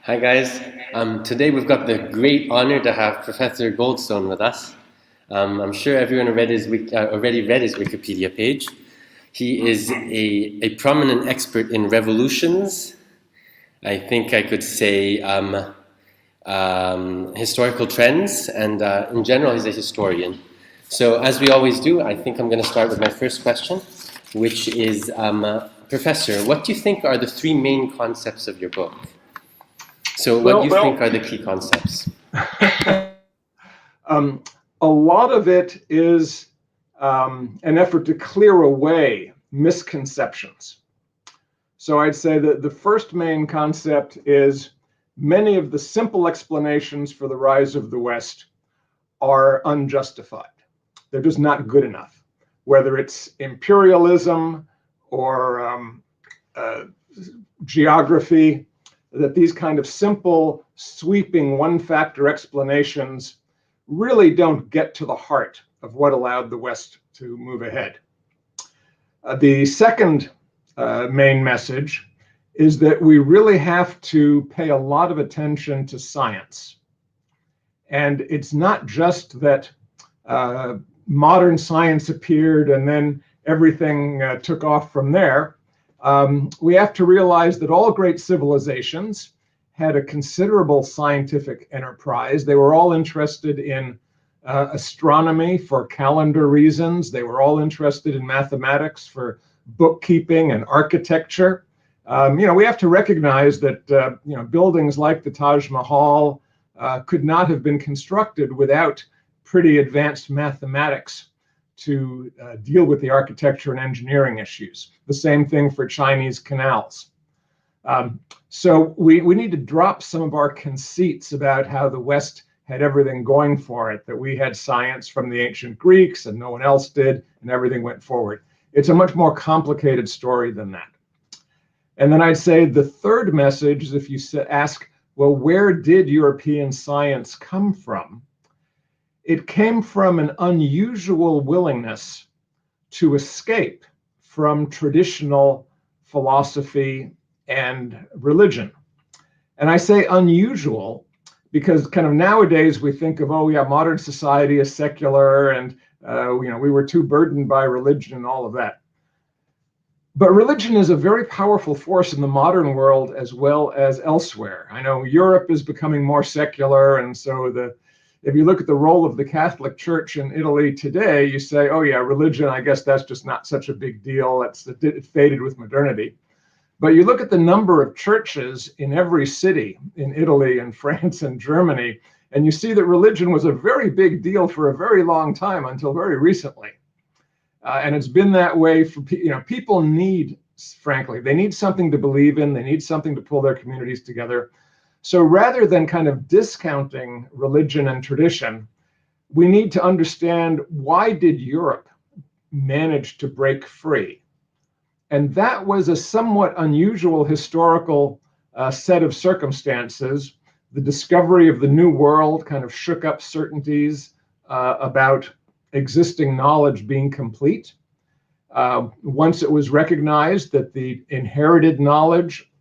Hi guys. Today we've got the great honor to have Professor Goldstone with us. I'm sure everyone already read his Wikipedia page. He is a prominent expert in revolutions. I think I could say historical trends, and in general, he's a historian. So, as we always do, I think I'm going to start with my first question, which is, Professor, what do you think are the three main concepts of your book? So what do you think are the key concepts? A lot of it is an effort to clear away misconceptions. So I'd say that the first main concept is many of the simple explanations for the rise of the West are unjustified. They're just not good enough, whether it's imperialism or geography, that these kind of simple, sweeping one-factor explanations really don't get to the heart of what allowed the West to move ahead. The second main message is that we really have to pay a lot of attention to science. And it's not just that modern science appeared and then everything took off from there. We have to realize that all great civilizations had a considerable scientific enterprise. They were all interested in astronomy for calendar reasons. They were all interested in mathematics for bookkeeping and architecture. We have to recognize that buildings like the Taj Mahal could not have been constructed without pretty advanced mathematics to deal with the architecture and engineering issues. The same thing for Chinese canals. So we need to drop some of our conceits about how the West had everything going for it, that we had science from the ancient Greeks and no one else did, and everything went forward. It's a much more complicated story than that. And then I'd say the third message is if you ask, well, where did European science come from? It came from an unusual willingness to escape from traditional philosophy and religion. And I say unusual because kind of nowadays we think of, oh yeah, modern society is secular and we were too burdened by religion and all of that. But religion is a very powerful force in the modern world as well as elsewhere. I know Europe is becoming more secular, and so if you look at the role of the Catholic Church in Italy today, you say, oh yeah, religion, I guess that's just not such a big deal. It faded with modernity. But you look at the number of churches in every city in Italy and France and Germany, and you see that religion was a very big deal for a very long time until very recently. And it's been that way for, people need, frankly, they need something to believe in. They need something to pull their communities together. So rather than kind of discounting religion and tradition, we need to understand, why did Europe manage to break free? And that was a somewhat unusual historical set of circumstances. The discovery of the New World kind of shook up certainties about existing knowledge being complete. Once it was recognized that the inherited knowledge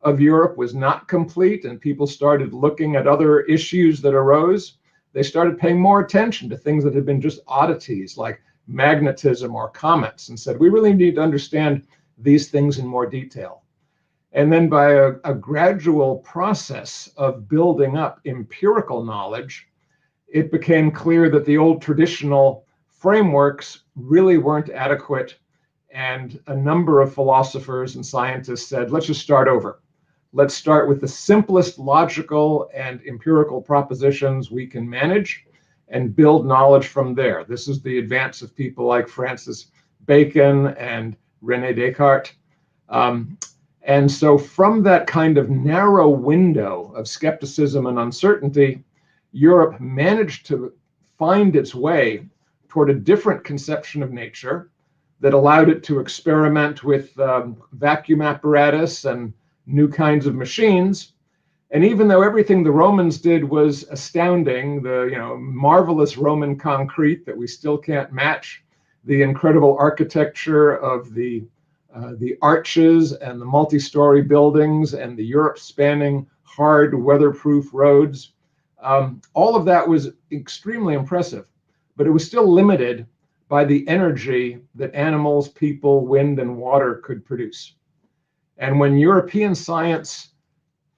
of Europe was not complete and people started looking at other issues that arose, they started paying more attention to things that had been just oddities like magnetism or comets, and said, we really need to understand these things in more detail. And then by a gradual process of building up empirical knowledge, it became clear that the old traditional frameworks really weren't adequate. And a number of philosophers and scientists said, let's just start over. Let's start with the simplest logical and empirical propositions we can manage and build knowledge from there. This is the advance of people like Francis Bacon and René Descartes. And so from that kind of narrow window of skepticism and uncertainty, Europe managed to find its way toward a different conception of nature that allowed it to experiment with vacuum apparatus and new kinds of machines. And even though everything the Romans did was astounding, the marvelous Roman concrete that we still can't match, the incredible architecture of the arches and the multi-story buildings and the Europe-spanning hard weatherproof roads. All of that was extremely impressive, but it was still limited by the energy that animals, people, wind, and water could produce. And when European science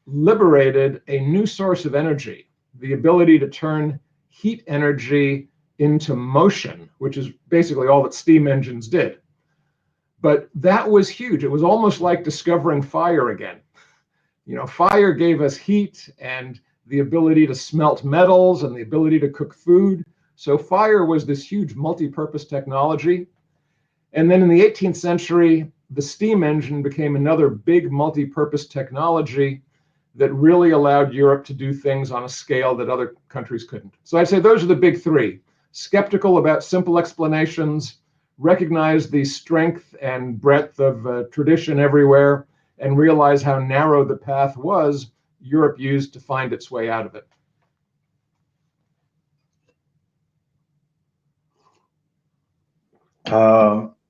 liberated a new source of energy, the ability to turn heat energy into motion, which is basically all that steam engines did. But that was huge. It was almost like discovering fire again. You know, fire gave us heat and the ability to smelt metals and the ability to cook food. So fire was this huge multi-purpose technology. And then in the 18th century, the steam engine became another big multi-purpose technology that really allowed Europe to do things on a scale that other countries couldn't. So I'd say those are the big three. Skeptical about simple explanations, recognize the strength and breadth of tradition everywhere, and realize how narrow the path was Europe used to find its way out of it.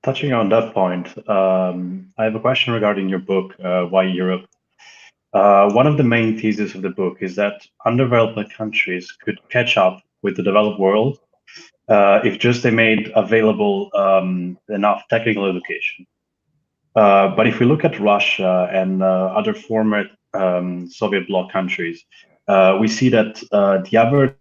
Touching on that point, I have a question regarding your book, Why Europe? One of the main theses of the book is that underdeveloped countries could catch up with the developed world if just they made available enough technical education. But if we look at Russia and other former Soviet bloc countries, we see that the average.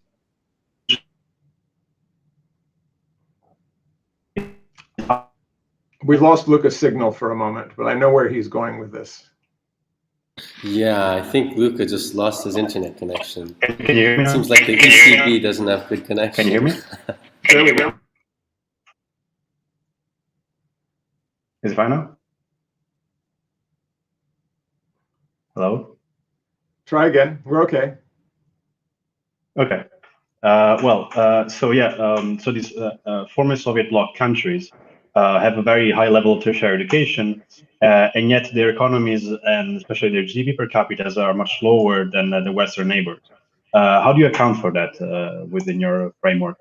We've lost Luca's signal for a moment, but I know where he's going with this. Yeah, I think Luca just lost his internet connection. Can you hear me now? Seems like the ECB doesn't have good connection. Can you hear me? There we go. Is it fine now? Hello? Try again. We're okay. Okay. So these former Soviet bloc countries have a very high level of tertiary education, and yet their economies and especially their GDP per capita are much lower than the Western neighbors. How do you account for that within your framework?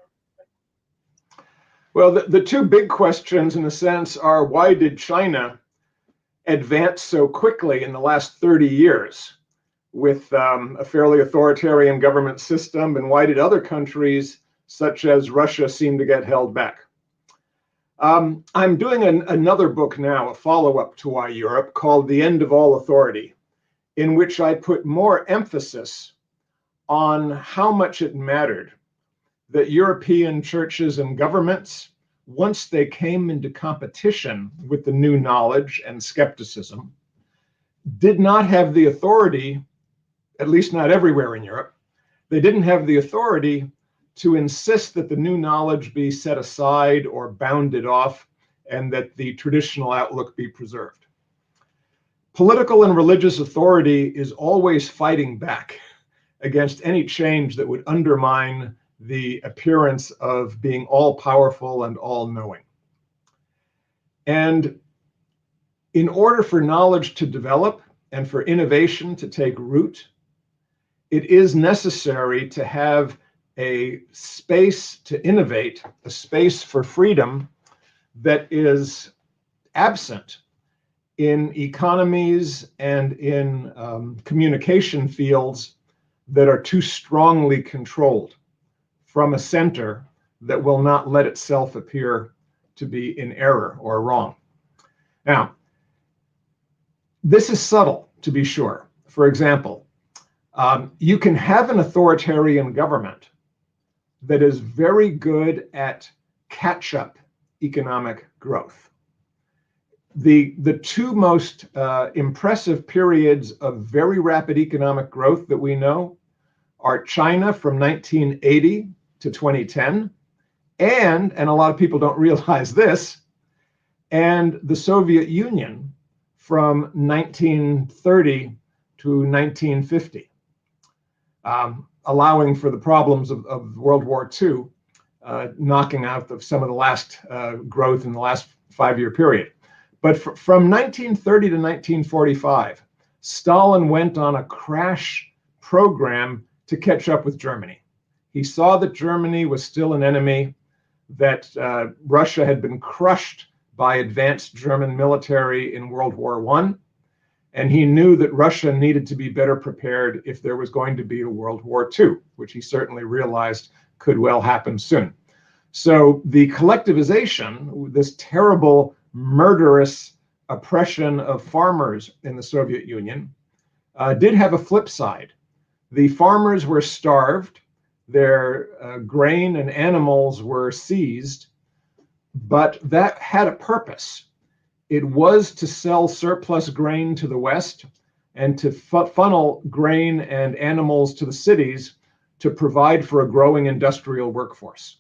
Well, the two big questions in a sense are, why did China advance so quickly in the last 30 years with a fairly authoritarian government system, and why did other countries such as Russia seem to get held back? I'm doing another book now, a follow-up to Why Europe, called The End of All Authority, in which I put more emphasis on how much it mattered that European churches and governments, once they came into competition with the new knowledge and skepticism, did not have the authority, at least not everywhere in Europe, they didn't have the authority to insist that the new knowledge be set aside or bounded off and that the traditional outlook be preserved. Political and religious authority is always fighting back against any change that would undermine the appearance of being all-powerful and all-knowing. And in order for knowledge to develop and for innovation to take root, it is necessary to have a space to innovate, a space for freedom that is absent in economies and in communication fields that are too strongly controlled from a center that will not let itself appear to be in error or wrong. Now, this is subtle, to be sure. For example, you can have an authoritarian government that is very good at catch-up economic growth. The two most impressive periods of very rapid economic growth that we know are China from 1980 to 2010, and a lot of people don't realize this, and the Soviet Union from 1930 to 1950. Allowing for the problems of World War II, knocking out some of the last growth in the last 5-year period. But from 1930 to 1945, Stalin went on a crash program to catch up with Germany. He saw that Germany was still an enemy, that Russia had been crushed by advanced German military in World War I, And he knew that Russia needed to be better prepared if there was going to be a World War II, which he certainly realized could well happen soon. So the collectivization, this terrible, murderous oppression of farmers in the Soviet Union, did have a flip side. The farmers were starved, their grain and animals were seized, but that had a purpose. It was to sell surplus grain to the West and to funnel grain and animals to the cities to provide for a growing industrial workforce.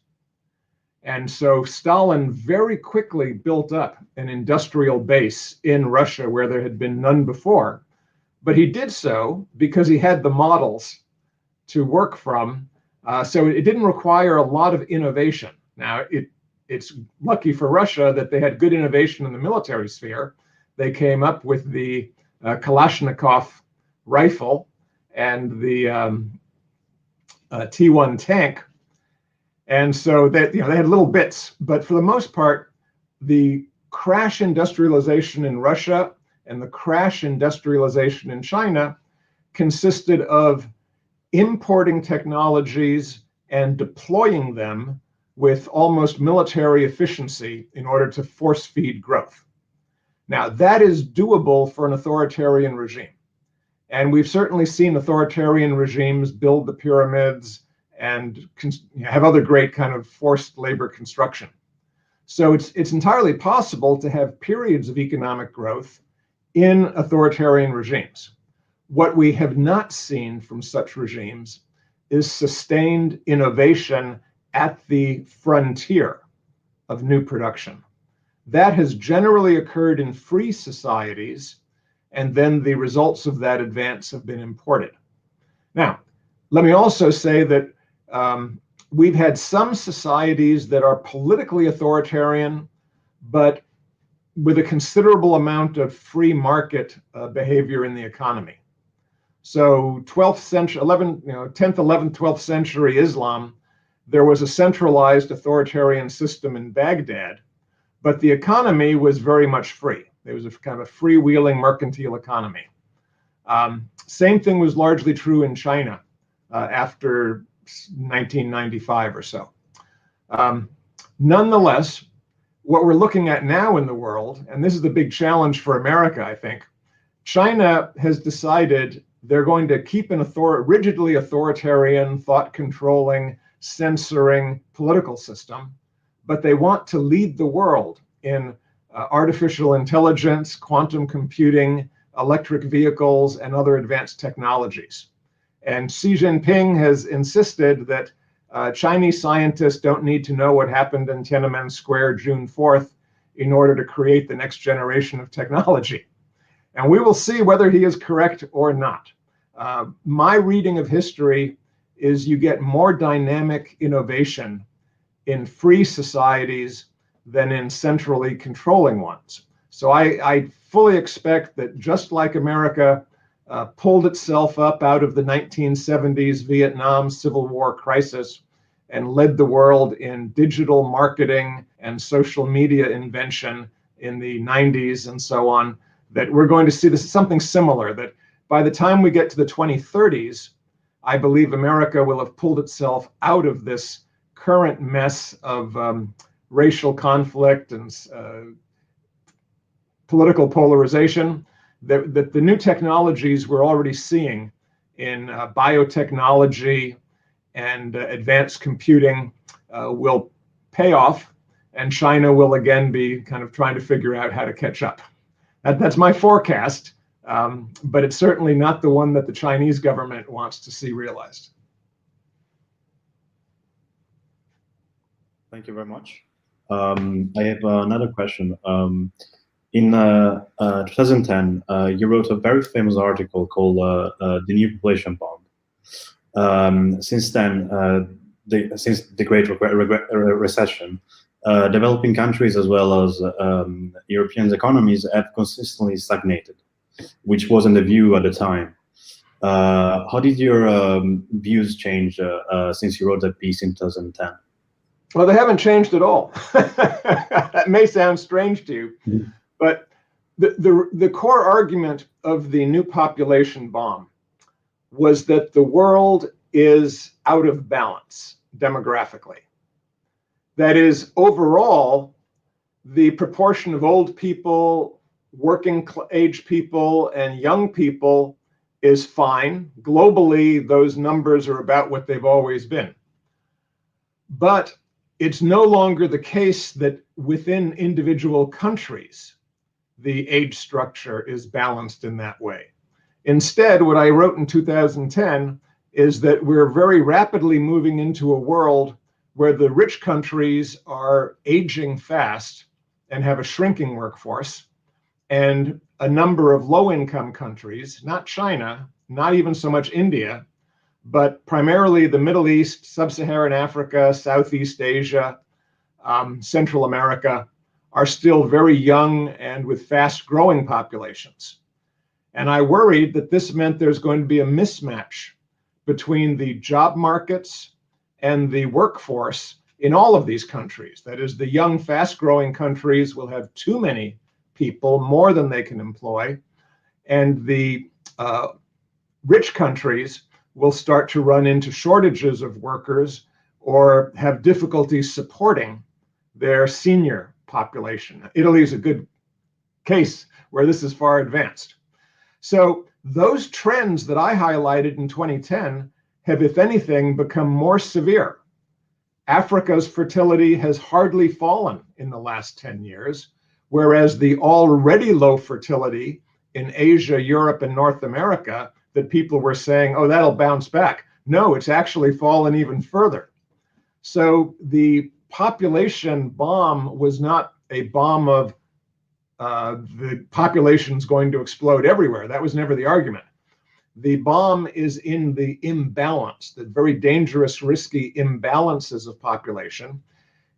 And so Stalin very quickly built up an industrial base in Russia where there had been none before. But he did so because he had the models to work from. So it didn't require a lot of innovation. Now, it's lucky for Russia that they had good innovation in the military sphere. They came up with the Kalashnikov rifle and the T-1 tank. And so that, they had little bits, but for the most part, the crash industrialization in Russia and the crash industrialization in China consisted of importing technologies and deploying them with almost military efficiency in order to force feed growth. Now, that is doable for an authoritarian regime. And we've certainly seen authoritarian regimes build the pyramids and have other great kind of forced labor construction. So it's entirely possible to have periods of economic growth in authoritarian regimes. What we have not seen from such regimes is sustained innovation at the frontier of new production. That has generally occurred in free societies, and then the results of that advance have been imported. Now, let me also say that we've had some societies that are politically authoritarian, but with a considerable amount of free market behavior in the economy. So 12th century, 10th, 11th, 12th century Islam, there was a centralized authoritarian system in Baghdad, but the economy was very much free. There was a kind of a freewheeling mercantile economy. Same thing was largely true in China after 1995 or so. Nonetheless, what we're looking at now in the world, and this is the big challenge for America, I think, China has decided they're going to keep an rigidly authoritarian, thought-controlling, censoring political system, but they want to lead the world in artificial intelligence, quantum computing, electric vehicles, and other advanced technologies. And Xi Jinping has insisted that Chinese scientists don't need to know what happened in Tiananmen Square June 4th in order to create the next generation of technology. And we will see whether he is correct or not. My reading of history is you get more dynamic innovation in free societies than in centrally controlling ones. So I fully expect that just like America pulled itself up out of the 1970s Vietnam Civil War crisis and led the world in digital marketing and social media invention in the 90s and so on, that we're going to see this something similar, that by the time we get to the 2030s, I believe America will have pulled itself out of this current mess of racial conflict and political polarization, that the new technologies we're already seeing in biotechnology and advanced computing will pay off, and China will again be kind of trying to figure out how to catch up. That's my forecast, but it's certainly not the one that the Chinese government wants to see realized. Thank you very much. I have another question. In 2010, you wrote a very famous article called The New Population Bomb. Since then, since the Great Recession, developing countries as well as European economies have consistently stagnated, which wasn't the view at the time. How did your views change since you wrote that piece in 2010? Well, they haven't changed at all. That may sound strange to you, but The core argument of the new population bomb was that the world is out of balance demographically. That is, overall, the proportion of old people, working age people, and young people is fine. Globally, those numbers are about what they've always been. But it's no longer the case that within individual countries, the age structure is balanced in that way. Instead, what I wrote in 2010 is that we're very rapidly moving into a world where the rich countries are aging fast and have a shrinking workforce, and a number of low-income countries, not China, not even so much India, but primarily the Middle East, Sub-Saharan Africa, Southeast Asia, Central America, are still very young and with fast-growing populations. And I worried that this meant there's going to be a mismatch between the job markets and the workforce in all of these countries. That is, the young, fast-growing countries will have too many people, more than they can employ, and the rich countries will start to run into shortages of workers or have difficulties supporting their senior population. Italy is a good case where this is far advanced. So those trends that I highlighted in 2010 have, if anything, become more severe. Africa's fertility has hardly fallen in the last 10 years, whereas the already low fertility in Asia, Europe, and North America that people were saying, oh, that'll bounce back. No, it's actually fallen even further. So the population bomb was not a bomb of the population's going to explode everywhere. That was never the argument. The bomb is in the imbalance, the very dangerous, risky imbalances of population.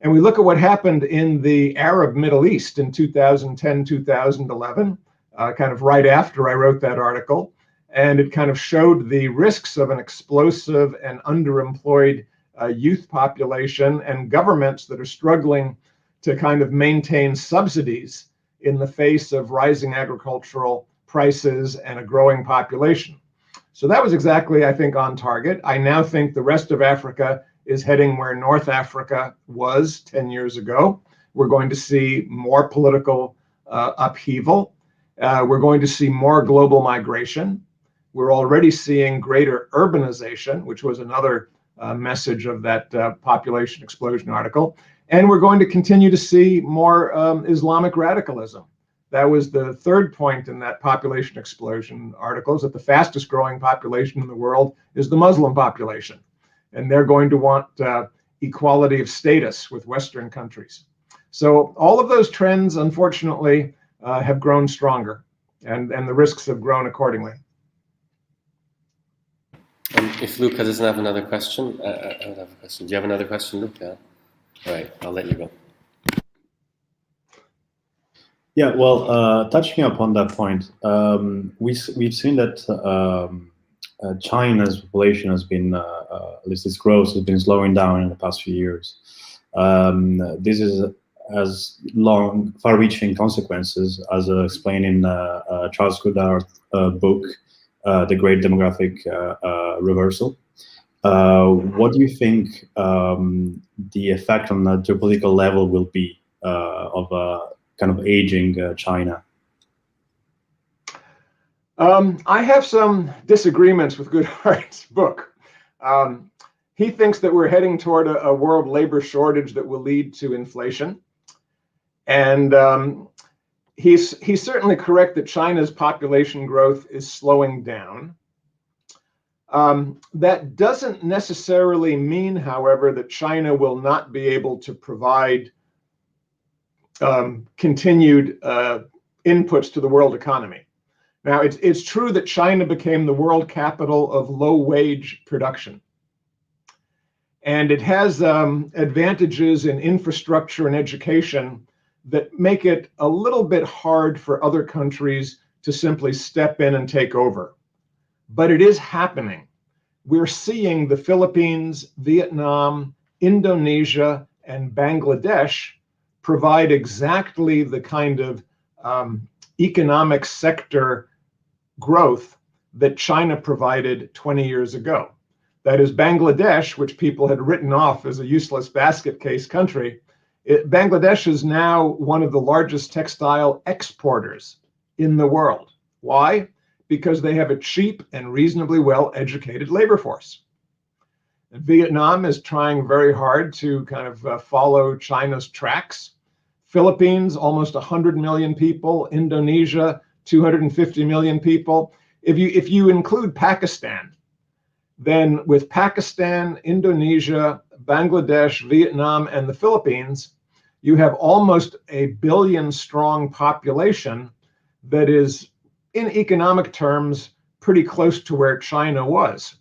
And we look at what happened in the Arab Middle East in 2010, 2011, kind of right after I wrote that article. And it kind of showed the risks of an explosive and underemployed youth population and governments that are struggling to kind of maintain subsidies in the face of rising agricultural prices and a growing population. So that was exactly, I think, on target. I now think the rest of Africa is heading where North Africa was 10 years ago. We're going to see more political upheaval. We're going to see more global migration. We're already seeing greater urbanization, which was another message of that population explosion article. And we're going to continue to see more Islamic radicalism. That was the third point in that population explosion article, is that the fastest growing population in the world is the Muslim population. And they're going to want equality of status with Western countries. So all of those trends, unfortunately, have grown stronger, and the risks have grown accordingly. If Luca doesn't have another question, I would have a question. Do you have another question, Luca? All right, I'll let you go. Yeah, well, touching upon that point, we've seen that China's population has been, at least its growth has been slowing down in the past few years. This has far-reaching consequences, as explained in Charles Goodhart's book, The Great Demographic Reversal. What do you think the effect on the geopolitical level will be of kind of aging China? I have some disagreements with Goodhart's book. He thinks that we're heading toward a world labor shortage that will lead to inflation. And he's certainly correct that China's population growth is slowing down. That doesn't necessarily mean, however, that China will not be able to provide continued inputs to the world economy. Now, it's true that China became the world capital of low-wage production. And it has advantages in infrastructure and education that make it a little bit hard for other countries to simply step in and take over. But it is happening. We're seeing the Philippines, Vietnam, Indonesia, and Bangladesh provide exactly the kind of economic sector growth that China provided 20 years ago. That is, Bangladesh, which people had written off as a useless basket case country, Bangladesh is now one of the largest textile exporters in the world. Why? Because they have a cheap and reasonably well-educated labor force. And Vietnam is trying very hard to kind of follow China's tracks. Philippines, almost 100 million people. Indonesia, 250 million people. If you include Pakistan, then with Pakistan, Indonesia, Bangladesh, Vietnam, and the Philippines, you have almost a billion-strong population that is, in economic terms, pretty close to where China was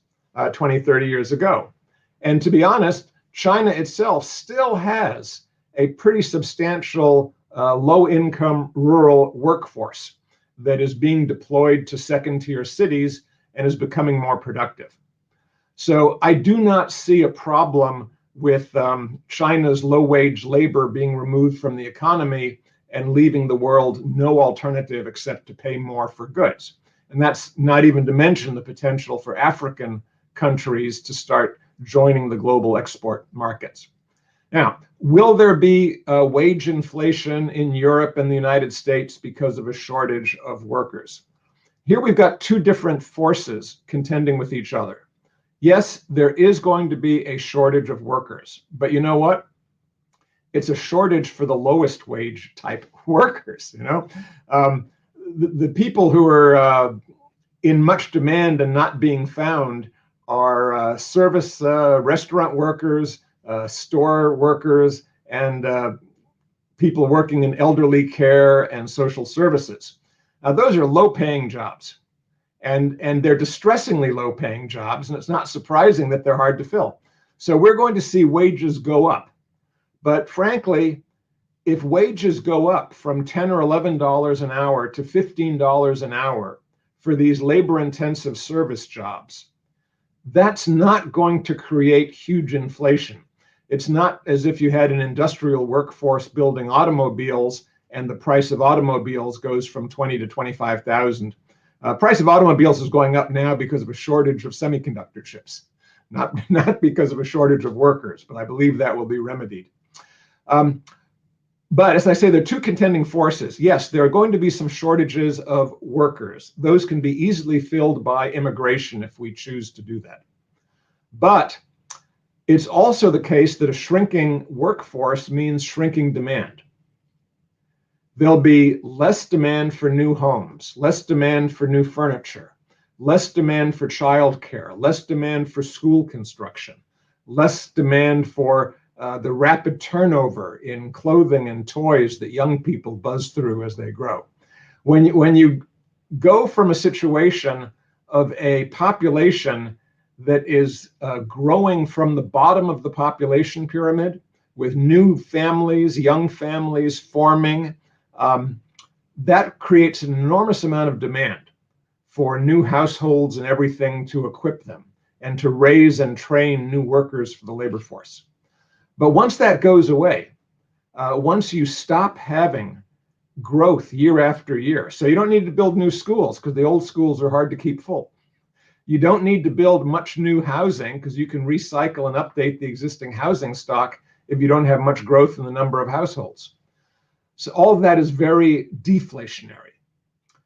20, 30 years ago. And to be honest, China itself still has a pretty substantial low-income rural workforce that is being deployed to second-tier cities and is becoming more productive. So I do not see a problem with China's low-wage labor being removed from the economy and leaving the world no alternative except to pay more for goods. And that's not even to mention the potential for African countries to start joining the global export markets. Now, will there be wage inflation in Europe and the United States because of a shortage of workers? Here we've got two different forces contending with each other. Yes, there is going to be a shortage of workers, but you know what? It's a shortage for the lowest wage type workers. The people who are in much demand and not being found are service restaurant workers, store workers, and people working in elderly care and social services. Now, those are low-paying jobs. And they're distressingly low-paying jobs, and it's not surprising that they're hard to fill. So we're going to see wages go up. But frankly, if wages go up from $10 or $11 an hour to $15 an hour for these labor-intensive service jobs, that's not going to create huge inflation. It's not as if you had an industrial workforce building automobiles and the price of automobiles goes from 20 to 25,000. Price of automobiles is going up now because of a shortage of semiconductor chips, not because of a shortage of workers, but I believe that will be remedied. But as I say, there are two contending forces. Yes, there are going to be some shortages of workers. Those can be easily filled by immigration if we choose to do that. But it's also the case that a shrinking workforce means shrinking demand. There'll be less demand for new homes, less demand for new furniture, less demand for childcare, less demand for school construction, less demand for the rapid turnover in clothing and toys that young people buzz through as they grow. When you go from a situation of a population that is growing from the bottom of the population pyramid with new families, young families forming, that creates an enormous amount of demand for new households and everything to equip them and to raise and train new workers for the labor force. But once that goes away, once you stop having growth year after year, so you don't need to build new schools because the old schools are hard to keep full. You don't need to build much new housing because you can recycle and update the existing housing stock if you don't have much growth in the number of households. So all of that is very deflationary.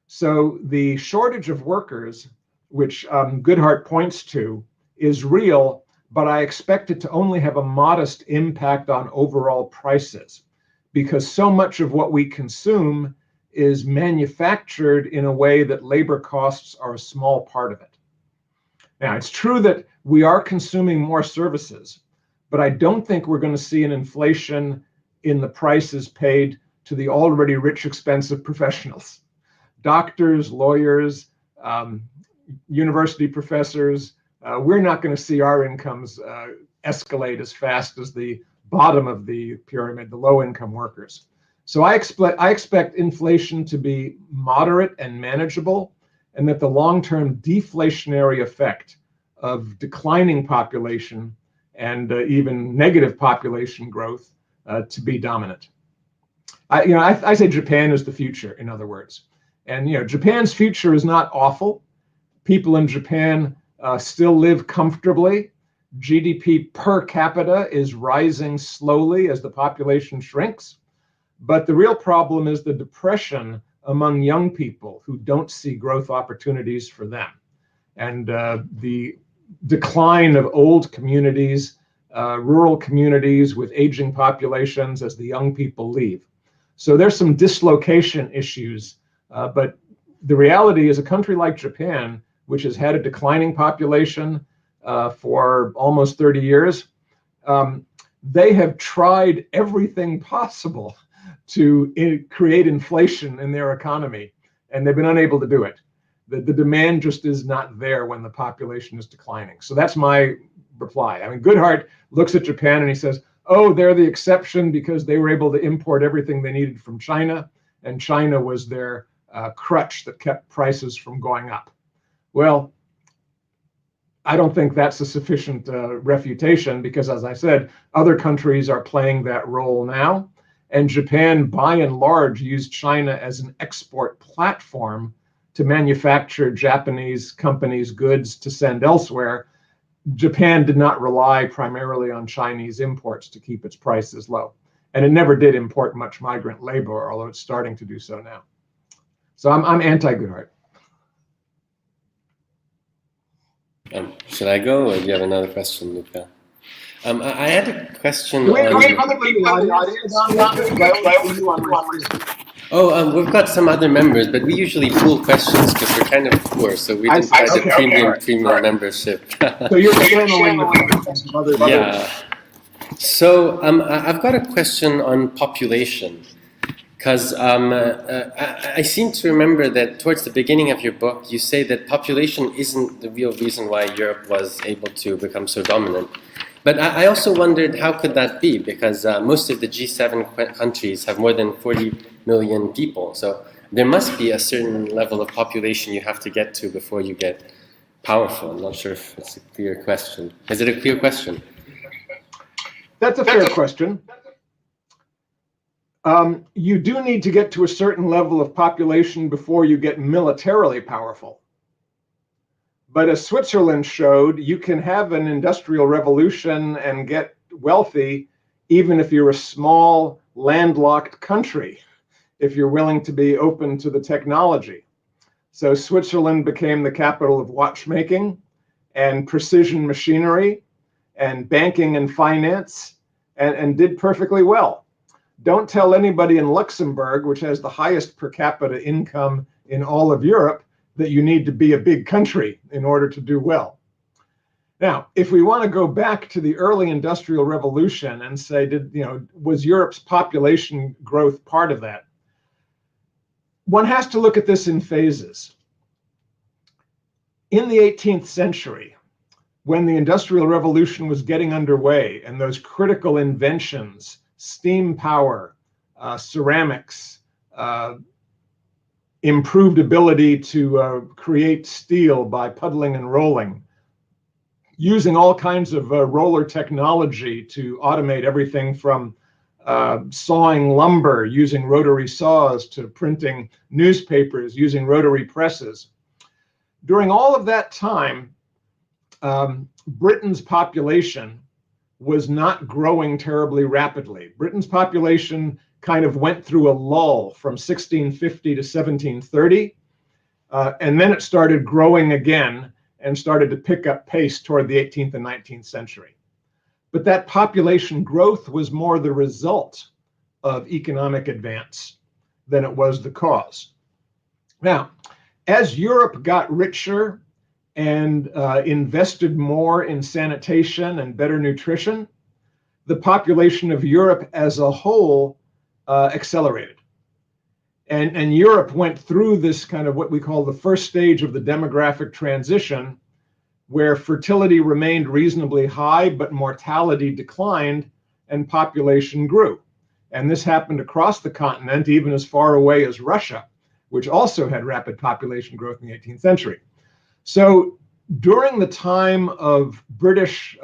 So the shortage of workers, which Goodhart points to, is real, but I expect it to only have a modest impact on overall prices because so much of what we consume is manufactured in a way that labor costs are a small part of it. Now, it's true that we are consuming more services, but I don't think we're going to see an inflation in the prices paid to the already rich, expensive professionals. Doctors, lawyers, university professors, we're not going to see our incomes escalate as fast as the bottom of the pyramid, the low-income workers. So I expect inflation to be moderate and manageable, and that the long-term deflationary effect of declining population and even negative population growth to be dominant. I say Japan is the future, in other words. And Japan's future is not awful. People in Japan still live comfortably. GDP per capita is rising slowly as the population shrinks. But the real problem is the depression among young people who don't see growth opportunities for them. And the decline of old communities, rural communities with aging populations as the young people leave. So there's some dislocation issues. But the reality is a country like Japan, which has had a declining population for almost 30 years, they have tried everything possible to create inflation in their economy, and they've been unable to do it. The demand just is not there when the population is declining. So that's my reply. I mean, Goodhart looks at Japan and he says, oh, they're the exception because they were able to import everything they needed from China, and China was their crutch that kept prices from going up. Well, I don't think that's a sufficient refutation because, as I said, other countries are playing that role now. And Japan, by and large, used China as an export platform to manufacture Japanese companies' goods to send elsewhere. Japan did not rely primarily on Chinese imports to keep its prices low. And it never did import much migrant labor, although it's starting to do so now. So I'm anti-Goodhart. Should I go, or do you have another question, Luca? I had a question we've got some other members, but we usually pool questions because we're kind of poor, so we didn't try the premium membership. So you're channeling the questions of others. Yeah. So I've got a question on population, because I seem to remember that towards the beginning of your book, you say that population isn't the real reason why Europe was able to become so dominant. But I also wondered how could that be, because most of the G7 countries have more than 40 million people. So there must be a certain level of population you have to get to before you get powerful. I'm not sure if it's a clear question. Is it a clear question? That's a fair question. You do need to get to a certain level of population before you get militarily powerful. But as Switzerland showed, you can have an industrial revolution and get wealthy even if you're a small, landlocked country, if you're willing to be open to the technology. So Switzerland became the capital of watchmaking and precision machinery and banking and finance, and did perfectly well. Don't tell anybody in Luxembourg, which has the highest per capita income in all of Europe, that you need to be a big country in order to do well. Now, if we want to go back to the early industrial revolution and say, was Europe's population growth part of that? One has to look at this in phases. In the 18th century, when the Industrial Revolution was getting underway and those critical inventions, steam power, ceramics, improved ability to create steel by puddling and rolling, using all kinds of roller technology to automate everything from sawing lumber using rotary saws to printing newspapers using rotary presses. During all of that time, Britain's population was not growing terribly rapidly. Britain's population kind of went through a lull from 1650 to 1730, and then it started growing again and started to pick up pace toward the 18th and 19th century. But that population growth was more the result of economic advance than it was the cause. Now, as Europe got richer and invested more in sanitation and better nutrition, the population of Europe as a whole accelerated. And Europe went through this kind of what we call the first stage of the demographic transition, where fertility remained reasonably high, but mortality declined and population grew. And this happened across the continent, even as far away as Russia, which also had rapid population growth in the 18th century. So during the time of British,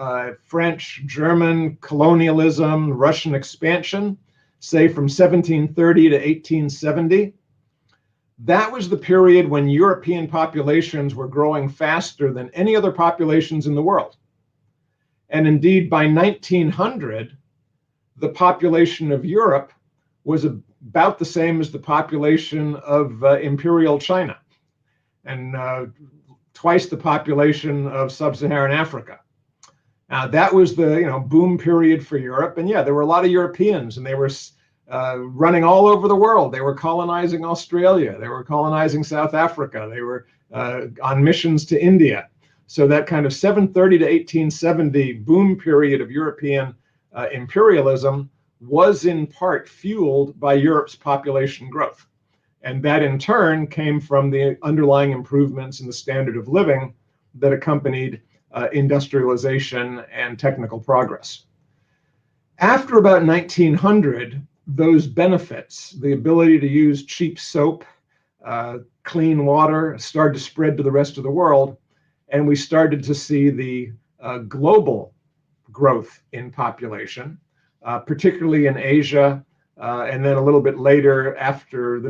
French, German colonialism, Russian expansion, say from 1730 to 1870, that was the period when European populations were growing faster than any other populations in the world. And indeed, by 1900, the population of Europe was about the same as the population of Imperial China, and twice the population of sub-Saharan Africa. That was the boom period for Europe, and yeah, there were a lot of Europeans, and they were running all over the world. They were colonizing Australia, they were colonizing South Africa, they were on missions to India. So that kind of 730 to 1870 boom period of European imperialism was in part fueled by Europe's population growth. And that in turn came from the underlying improvements in the standard of living that accompanied industrialization and technical progress. After about 1900, those benefits, the ability to use cheap soap, clean water, started to spread to the rest of the world. And we started to see the global growth in population, particularly in Asia, and then a little bit later after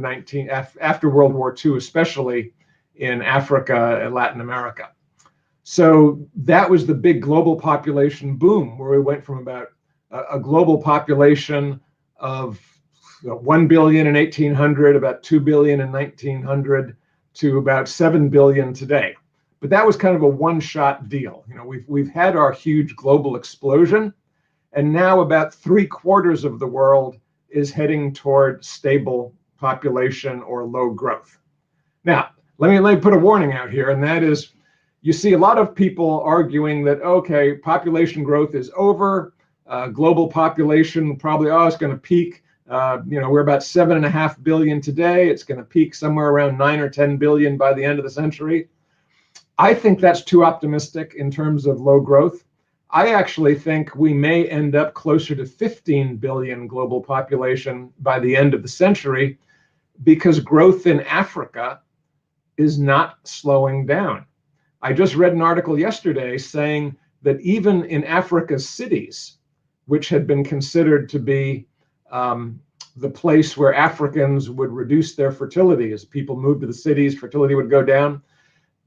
after World War II, especially in Africa and Latin America. So that was the big global population boom, where we went from about a global population of 1 billion in 1800, about 2 billion in 1900, to about 7 billion today. But that was kind of a one-shot deal. We've had our huge global explosion, and now about 3/4 of the world is heading toward stable population or low growth. Now, let me put a warning out here, and that is, you see a lot of people arguing that, okay, population growth is over, global population probably, it's going to peak. We're about 7.5 billion today. It's going to peak somewhere around 9 or 10 billion by the end of the century. I think that's too optimistic in terms of low growth. I actually think we may end up closer to 15 billion global population by the end of the century, because growth in Africa is not slowing down. I just read an article yesterday saying that even in Africa's cities, which had been considered to be the place where Africans would reduce their fertility, as people moved to the cities, fertility would go down.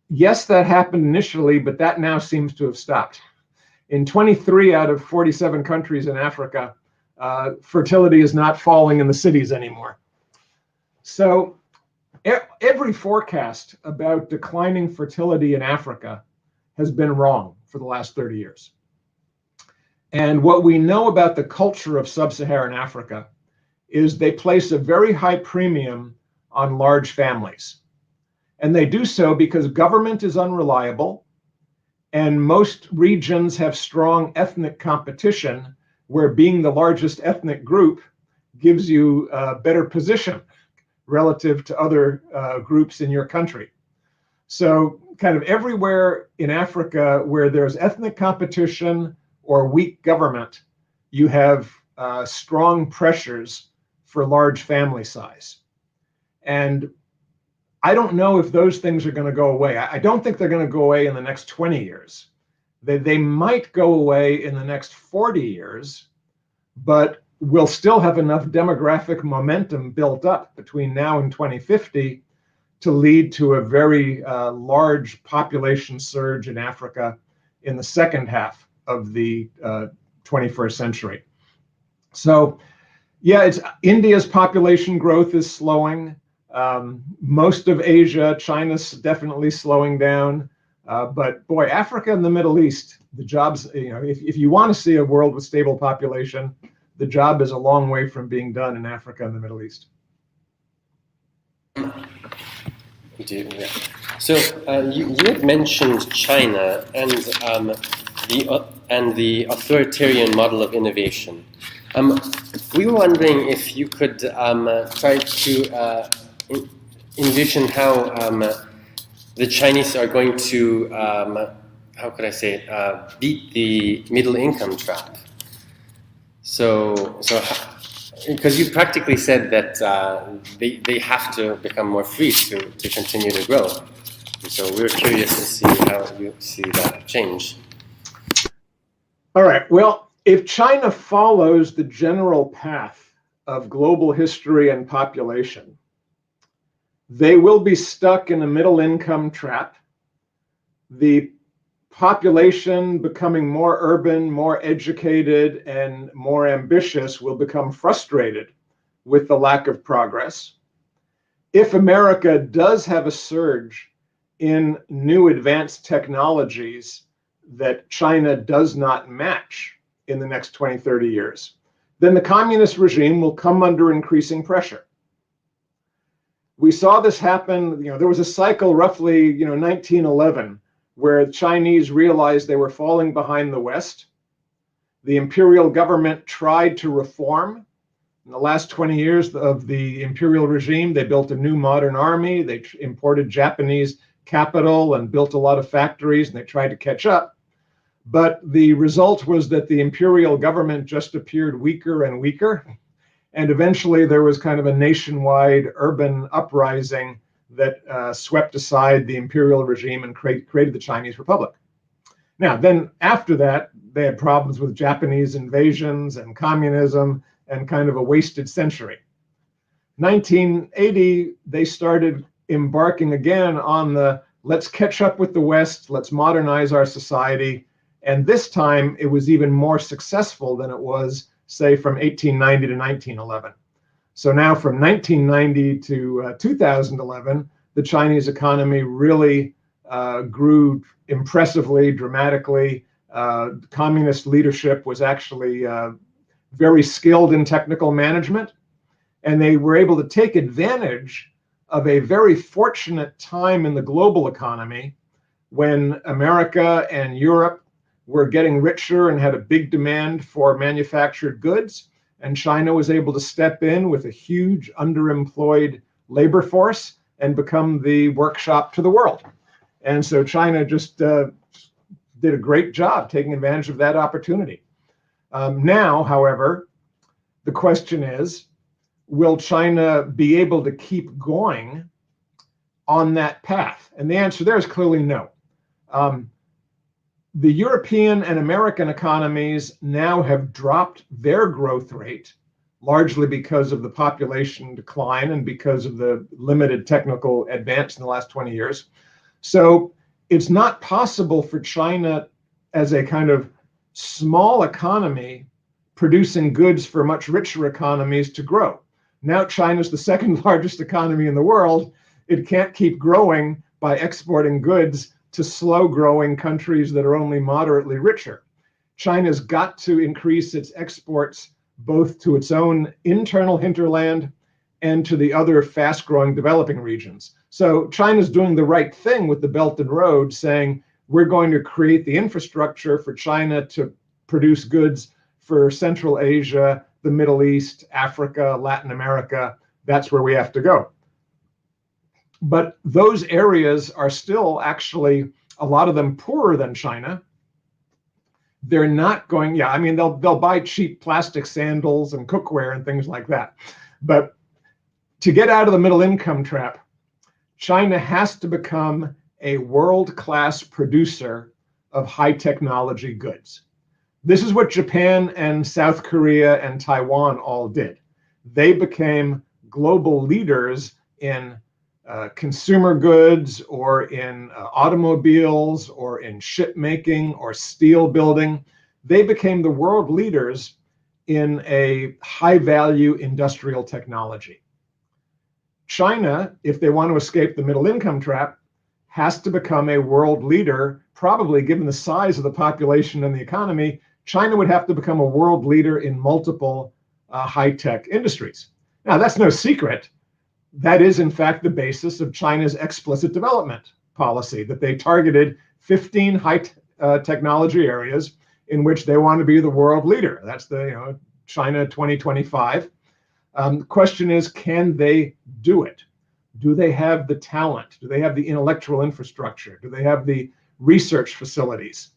Yes, that happened initially, but that now seems to have stopped. In 23 out of 47 countries in Africa, fertility is not falling in the cities anymore. So every forecast about declining fertility in Africa has been wrong for the last 30 years. And what we know about the culture of sub-Saharan Africa is they place a very high premium on large families. And they do so because government is unreliable, and most regions have strong ethnic competition, where being the largest ethnic group gives you a better position relative to other groups in your country. So kind of everywhere in Africa where there's ethnic competition or weak government, you have strong pressures for large family size. And I don't know if those things are going to go away. I don't think they're going to go away in the next 20 years. They might go away in the next 40 years, but we'll still have enough demographic momentum built up between now and 2050 to lead to a very large population surge in Africa in the second half of the 21st century. So yeah, India's population growth is slowing. Most of Asia, China's definitely slowing down. But boy, Africa and the Middle East, the jobs, if you want to see a world with stable population, the job is a long way from being done in Africa and the Middle East. So you had mentioned China and the authoritarian model of innovation. We were wondering if you could try to envision how the Chinese are going to, how could I say it, beat the middle income trap. So because you practically said that they have to become more free to continue to grow. So we're curious to see how you see that change. All right. Well, if China follows the general path of global history and population, They will be stuck in a middle income trap. The population becoming more urban, more educated, and more ambitious will become frustrated with the lack of progress. If America does have a surge in new advanced technologies that China does not match in the next 20, 30 years, then the communist regime will come under increasing pressure. We saw this happen, there was a cycle roughly, 1911, where the Chinese realized they were falling behind the West. The imperial government tried to reform. In the last 20 years of the imperial regime, they built a new modern army. They imported Japanese capital and built a lot of factories, and they tried to catch up. But the result was that the imperial government just appeared weaker and weaker. And eventually there was kind of a nationwide urban uprising that swept aside the imperial regime and created the Chinese Republic. Now, then after that, they had problems with Japanese invasions and communism and kind of a wasted century. 1980, they started embarking again on the let's catch up with the West, let's modernize our society. And this time it was even more successful than it was, say, from 1890 to 1911. So now from 1990 to 2011, the Chinese economy really grew impressively, dramatically. Communist leadership was actually very skilled in technical management, and they were able to take advantage of a very fortunate time in the global economy when America and Europe were getting richer and had a big demand for manufactured goods, and China was able to step in with a huge underemployed labor force and become the workshop to the world. And so China just did a great job taking advantage of that opportunity. Now, however, the question is, will China be able to keep going on that path? And the answer there is clearly no. The European and American economies now have dropped their growth rate, largely because of the population decline and because of the limited technical advance in the last 20 years. So it's not possible for China as a kind of small economy producing goods for much richer economies to grow. Now China's the second largest economy in the world. It can't keep growing by exporting goods to slow growing countries that are only moderately richer. China's got to increase its exports both to its own internal hinterland and to the other fast growing developing regions. So China's doing the right thing with the Belt and Road, saying we're going to create the infrastructure for China to produce goods for Central Asia, the Middle East, Africa, Latin America. That's where we have to go. But those areas are still actually, a lot of them, poorer than China. They're not going, I mean, they'll buy cheap plastic sandals and cookware and things like that. But to get out of the middle income trap, China has to become a world-class producer of high technology goods. This is what Japan and South Korea and Taiwan all did. They became global leaders in consumer goods or in automobiles or in ship making or steel building. They became the world leaders in a high value industrial technology. China, if they want to escape the middle income trap, has to become a world leader. Probably, given the size of the population and the economy, China would have to become a world leader in multiple high-tech industries. Now, that's no secret. That is, in fact, the basis of China's explicit development policy, that they targeted 15 high technology areas in which they want to be the world leader. That's the China 2025. The question is, can they do it? Do they have the talent? Do they have the intellectual infrastructure? Do they have the research facilities?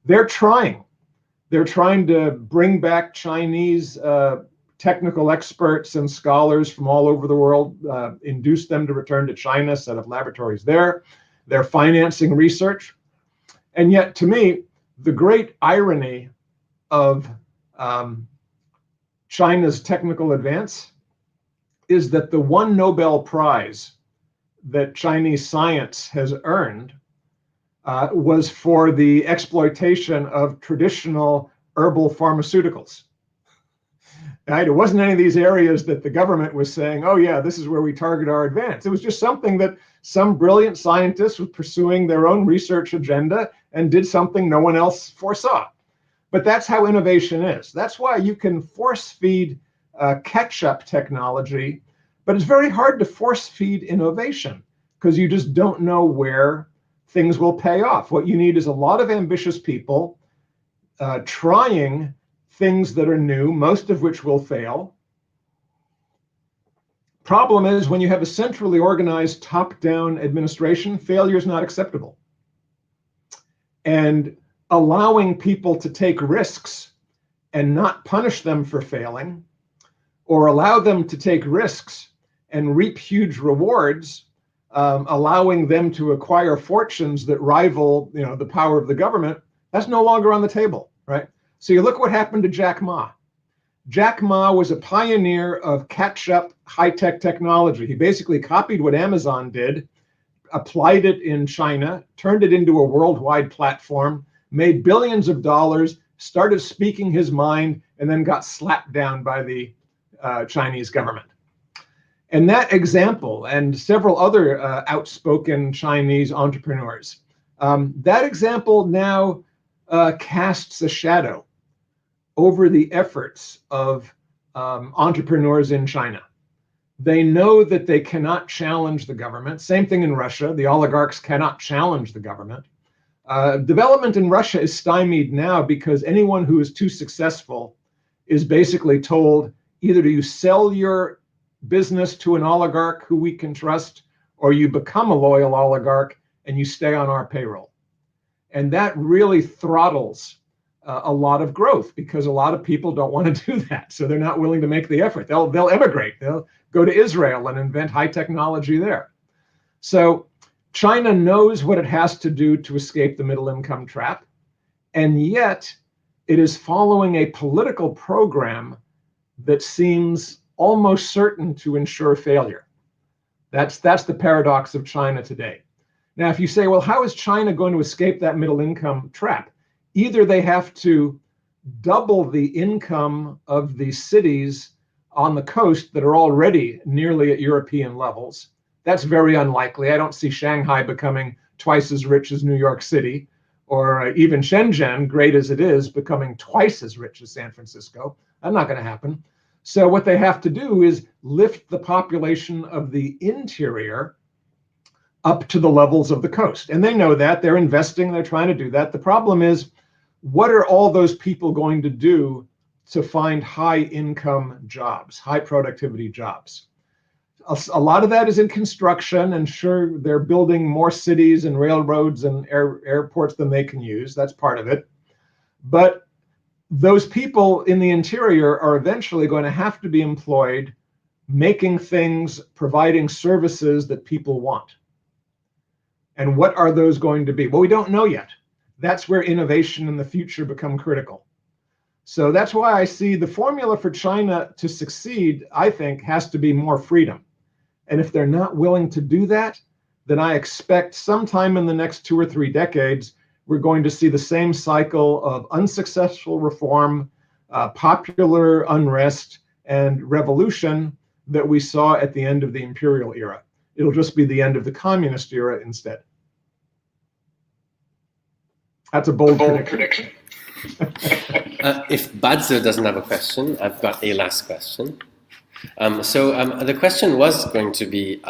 They're trying. They're trying to bring back Chinese technical experts and scholars from all over the world, induce them to return to China, set up laboratories there. They're financing research. And yet, to me, the great irony of China's technical advance is that the one Nobel Prize that Chinese science has earned was for the exploitation of traditional herbal pharmaceuticals. Right? It wasn't any of these areas that the government was saying, oh yeah, this is where we target our advance. It was just something that some brilliant scientist was pursuing their own research agenda and did something no one else foresaw. But that's how innovation is. That's why you can force feed catch-up technology, but it's very hard to force feed innovation because you just don't know where things will pay off. What you need is a lot of ambitious people trying things that are new, most of which will fail. Problem is, when you have a centrally organized top-down administration, failure is not acceptable. And allowing people to take risks and not punish them for failing, or allow them to take risks and reap huge rewards, allowing them to acquire fortunes that rival, the power of the government, that's no longer on the table, right? So you look what happened to Jack Ma. Jack Ma was a pioneer of catch-up high-tech technology. He basically copied what Amazon did, applied it in China, turned it into a worldwide platform, made billions of dollars, started speaking his mind, and then got slapped down by the Chinese government. And that example, and several other outspoken Chinese entrepreneurs, that example now casts a shadow over the efforts of entrepreneurs in China. They know that they cannot challenge the government. Same thing in Russia. The oligarchs cannot challenge the government. Development in Russia is stymied now because anyone who is too successful is basically told either do you sell your business to an oligarch who we can trust, or you become a loyal oligarch and you stay on our payroll. And that really throttles a lot of growth because a lot of people don't want to do that. So they're not willing to make the effort. They'll emigrate. They'll go to Israel and invent high technology there. So China knows what it has to do to escape the middle income trap. And yet it is following a political program that seems almost certain to ensure failure. That's the paradox of China today. Now, if you say, well, how is China going to escape that middle income trap? Either they have to double the income of the cities on the coast that are already nearly at European levels. That's very unlikely. I don't see Shanghai becoming twice as rich as New York City, or even Shenzhen, great as it is, becoming twice as rich as San Francisco. That's not going to happen. So what they have to do is lift the population of the interior up to the levels of the coast. And they know that. They're investing. They're trying to do that. The problem is, what are all those people going to do to find high income jobs, high productivity jobs? A lot of that is in construction, and sure, they're building more cities and railroads and airports than they can use. That's part of it. But those people in the interior are eventually going to have to be employed making things, providing services that people want. And what are those going to be? Well, we don't know yet. That's where innovation in the future become critical. So that's why I see the formula for China to succeed, I think, has to be more freedom. And if they're not willing to do that, then I expect sometime in the next 2 or 3 decades, we're going to see the same cycle of unsuccessful reform, popular unrest, and revolution that we saw at the end of the imperial era. It'll just be the end of the communist era instead. That's a bold prediction. If Badzo doesn't have a question, I've got a last question. The question was going to be,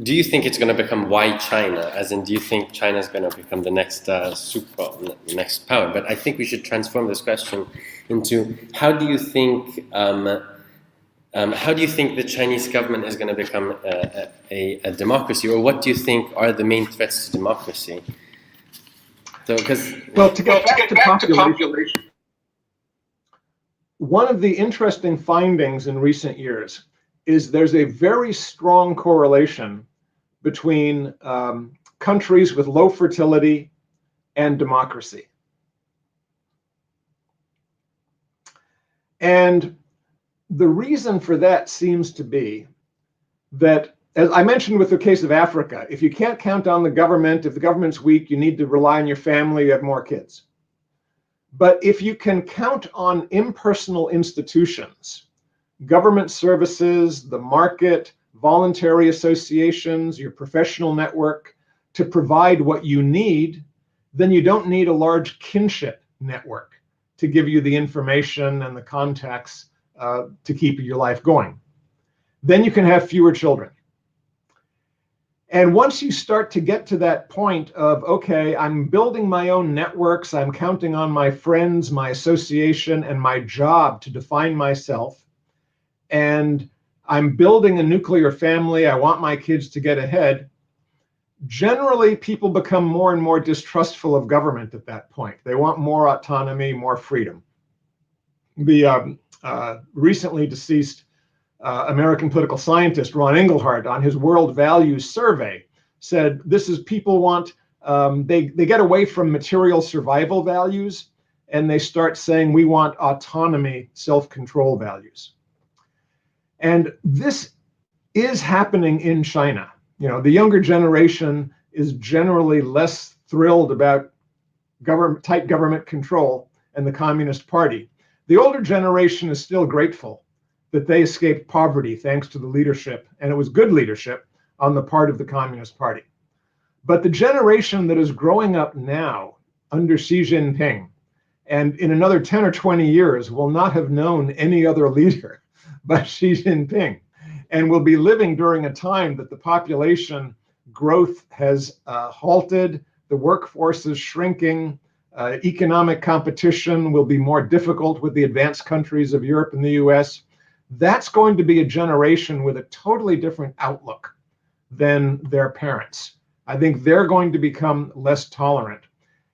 do you think it's going to become why China? As in, do you think China is going to become the next next power? But I think we should transform this question into how do you think the Chinese government is going to become a democracy, or what do you think are the main threats to democracy? So, to get back to population, one of the interesting findings in recent years is there's a very strong correlation between countries with low fertility and democracy. And the reason for that seems to be that as I mentioned with the case of Africa, if you can't count on the government, if the government's weak, you need to rely on your family, you have more kids. But if you can count on impersonal institutions, government services, the market, voluntary associations, your professional network, to provide what you need, then you don't need a large kinship network to give you the information and the contacts to keep your life going. Then you can have fewer children. And once you start to get to that point of, okay, I'm building my own networks, I'm counting on my friends, my association, and my job to define myself, and I'm building a nuclear family, I want my kids to get ahead, generally people become more and more distrustful of government at that point. They want more autonomy, more freedom. The recently deceased American political scientist Ron Engelhardt, on his World Values Survey, said this is people want, they get away from material survival values and they start saying we want autonomy, self-control values. And this is happening in China. You know, the younger generation is generally less thrilled about tight government control and the Communist Party. The older generation is still grateful that they escaped poverty thanks to the leadership, and it was good leadership on the part of the Communist Party. But the generation that is growing up now under Xi Jinping, and in another 10 or 20 years will not have known any other leader but Xi Jinping, and will be living during a time that the population growth has halted, the workforce is shrinking, economic competition will be more difficult with the advanced countries of Europe and the US. That's going to be a generation with a totally different outlook than their parents. I think they're going to become less tolerant.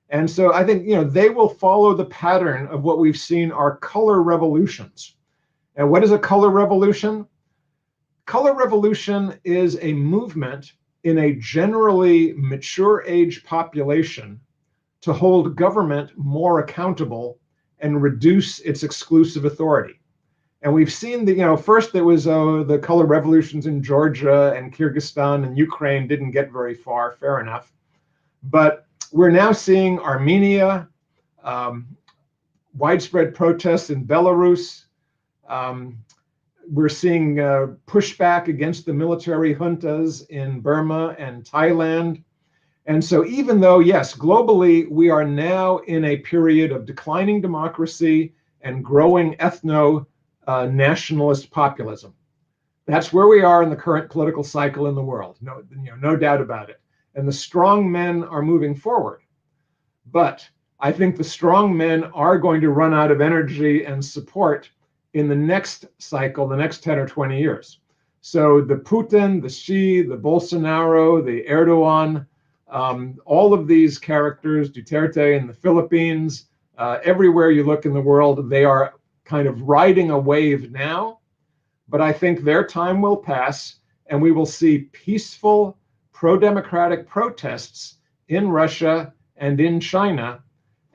And so I think, you know, they will follow the pattern of what we've seen are color revolutions. And what is a color revolution? Color revolution is a movement in a generally mature age population to hold government more accountable and reduce its exclusive authority. And we've seen the, you know, first there was the color revolutions in Georgia and Kyrgyzstan, and Ukraine didn't get very far, fair enough. But we're now seeing Armenia, widespread protests in Belarus. We're seeing pushback against the military juntas in Burma and Thailand. And so even though, yes, globally, we are now in a period of declining democracy and growing nationalist populism. That's where we are in the current political cycle in the world, no doubt about it. And the strong men are moving forward. But I think the strong men are going to run out of energy and support in the next cycle, the next 10 or 20 years. So the Putin, the Xi, the Bolsonaro, the Erdogan, all of these characters, Duterte in the Philippines, everywhere you look in the world, they are kind of riding a wave now, but I think their time will pass and we will see peaceful pro-democratic protests in Russia and in China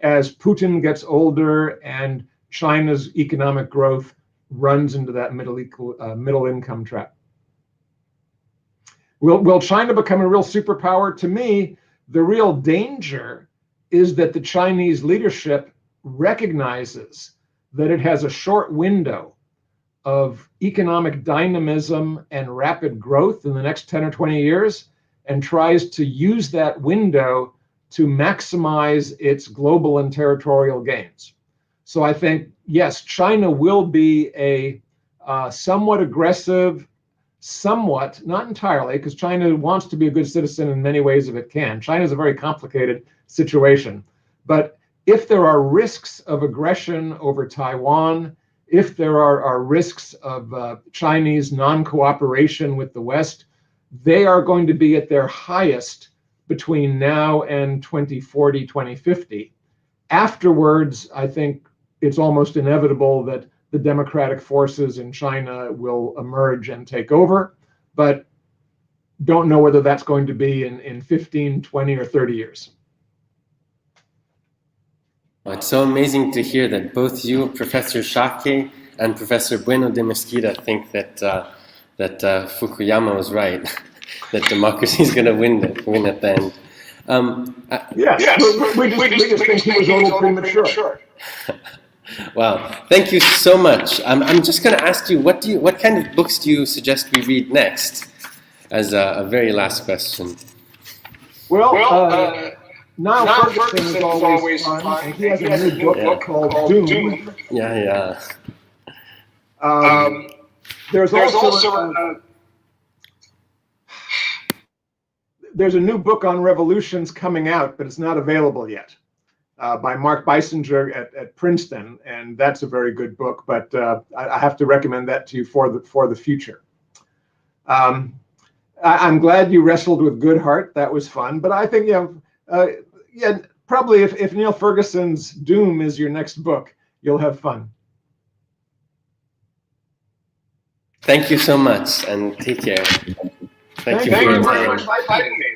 as Putin gets older and China's economic growth runs into that middle income trap. Will China become a real superpower? To me, the real danger is that the Chinese leadership recognizes that it has a short window of economic dynamism and rapid growth in the next 10 or 20 years and tries to use that window to maximize its global and territorial gains. So I think, yes, China will be a somewhat aggressive, somewhat, not entirely, because China wants to be a good citizen in many ways if it can. China is a very complicated situation. But if there are risks of aggression over Taiwan, if there are risks of Chinese non-cooperation with the West, they are going to be at their highest between now and 2040, 2050. Afterwards, I think it's almost inevitable that the democratic forces in China will emerge and take over, but don't know whether that's going to be in 15, 20, or 30 years. It's so amazing to hear that both you, Professor Shake, and Professor Bueno de Mesquita think that that Fukuyama was right, that democracy is going to win at the end. Yes, we just think he was a little premature. Wow, thank you so much. I'm just going to ask you, what kind of books do you suggest we read next? As a very last question. Well, Niall Ferguson is always fun, and he has a new book called Doom. Yeah. There's also there's a new book on revolutions coming out, but it's not available yet, by Mark Beisinger at Princeton, and that's a very good book. But I have to recommend that to you for the future. I'm glad you wrestled with Goodhart. That was fun. But I think probably if Neil Ferguson's Doom is your next book, you'll have fun. Thank you so much, and take care. Thank you very much.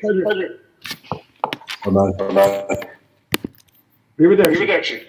Pleasure. Bye-bye. Arrivederci.